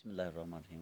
Bismillahirrahmanirrahim.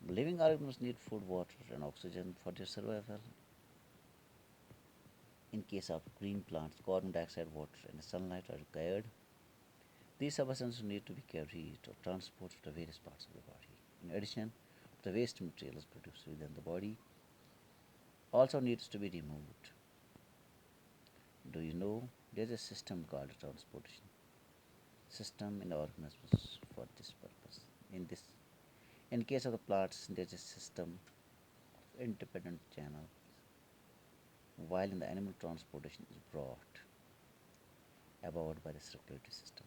Living organisms need food, water, and oxygen for their survival. In case of green plants, carbon dioxide, water, and sunlight are required. These substances need to be carried or transported to various parts of the body. In addition, the waste materials produced within the body also needs to be removed. Do you know there is a system called transportation system in the organisms for this purpose? In case of the plants, there is a system of independent channels, while in the animal transportation is brought about by the circulatory system.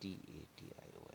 TRANSPORTATION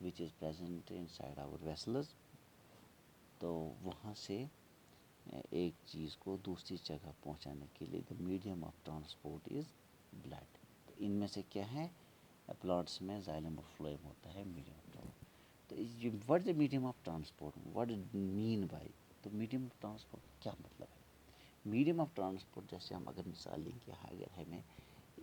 which is present inside our vessels. تو وہاں سے ایک چیز کو دوسری جگہ پہنچانے کے لیے the medium of transport is blood. تو ان میں سے کیا ہے؟ پلانٹس میں زائلم اور فلوئم ہوتا ہے میڈیم آف ٹرانسپورٹ. تو یہ what the medium of transport, what mean by, تو میڈیم آف ٹرانسپورٹ کیا مطلب ہے؟ میڈیم آف ٹرانسپورٹ جیسے ہم اگر مثال لیں کہ اگر ہمیں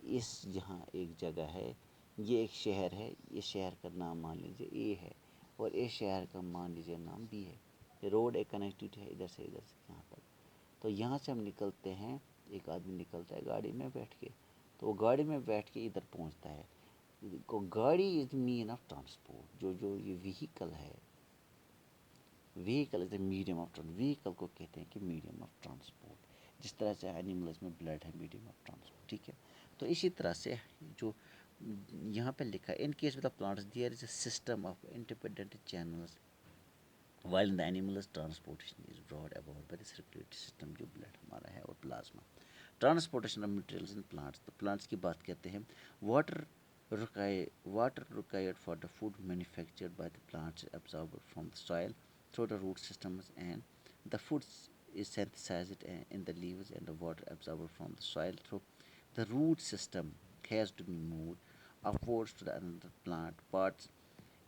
یہاں ایک جگہ ہے، یہ ایک شہر ہے، اس شہر کا نام مان لیجیے اے ہے اور اس شہر کا مان لیجیے نام بی ہے. روڈ ایک کنیکٹیوٹی ہے ادھر سے یہاں تک. تو یہاں سے ہم نکلتے ہیں، ایک آدمی نکلتا ہے گاڑی میں بیٹھ کے، تو وہ گاڑی میں بیٹھ کے ادھر پہنچتا ہے. گاڑی از مین آف ٹرانسپورٹ. جو یہ وہیکل ہے، vehicle is a medium of transport. Vehicle کو کہتے ہیں کہ میڈیم آف ٹرانسپورٹ. جس طرح سے اینیملز میں بلڈ ہے میڈیم آف ٹرانسپورٹ، ٹھیک ہے. تو اسی طرح سے جو یہاں پہ لکھا ہے in case with the plants there is a system of independent channels while in the animals transportation is brought about by the circulatory system جو بلڈ ہمارا ہے اور plasma. Transportation of materials in plants. تو plants کی بات کرتے ہیں. Water required for the food manufactured by the plants is absorbed from the soil through the root systems, and the food is synthesized in the leaves, and the water absorbed from the soil through the root system has to be moved upwards to the another plant parts,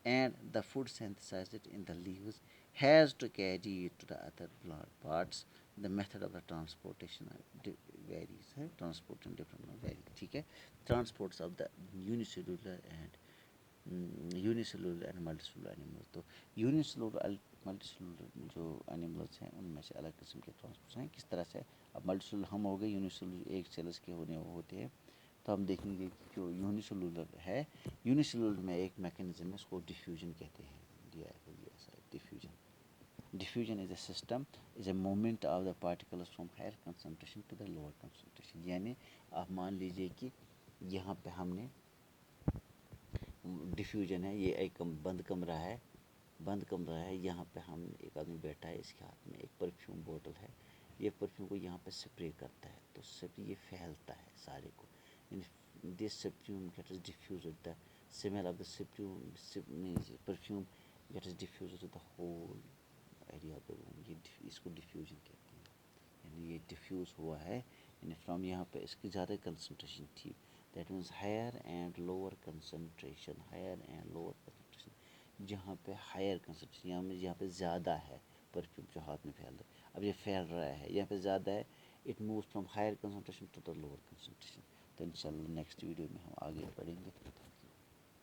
and the food synthesized in the leaves has to carry it to the other plant parts. The method of the transportation varies. Transportation different varies. ٹھیک ہے. Transports of the unicellular and unicellular and multicellular animals. تو unicellular multicellular جو animals ہیں ان میں سے الگ قسم کے ٹرانسپورٹس ہیں. کس طرح سے؟ اب ملٹی سیلولر ہم ہو گئے، یونیسیلولر ایک سیلس کے ہوتے ہیں. تو ہم دیکھیں گے کہ جو یونیسیلولر ہے، یونیسیلولر میں ایک میکینزم ہے، اس کو ڈیفیوژن کہتے ہیں. Diffusion. Diffusion is a system, is a movement of the particles from higher concentration to the lower concentration. یعنی آپ مان لیجئے کہ یہاں پہ ہم نے ڈیفیوژن ہے، یہ ایک بند کمرہ ہے، یہاں پہ ہم ایک آدمی بیٹھا ہے، اس کے ہاتھ میں ایک پرفیوم بوٹل ہے، یہ پرفیوم کو یہاں پہ سپرے کرتا ہے تو یہ پھیلتا ہے سارے کو. This perfume gets diffused, the smell of the perfume gets diffused to the whole area of the room. یہ اس کو ڈیفیوژن کہتے ہیں. یعنی یہ ڈیفیوز ہوا ہے، یعنی فرام یہاں پہ اس کی زیادہ کنسنٹریشن تھی. That means higher and lower concentration. جہاں پہ ہائر کنسنٹریشن یہاں پہ زیادہ ہے پرفیوم جو ہاتھ میں پھیل رہا ہے. اب یہ پھیل رہا ہے، یہاں پہ زیادہ ہے، it moves from higher concentration to the lower concentration. تو انشاءاللہ نیکسٹ ویڈیو میں ہم آگے بڑھیں گے.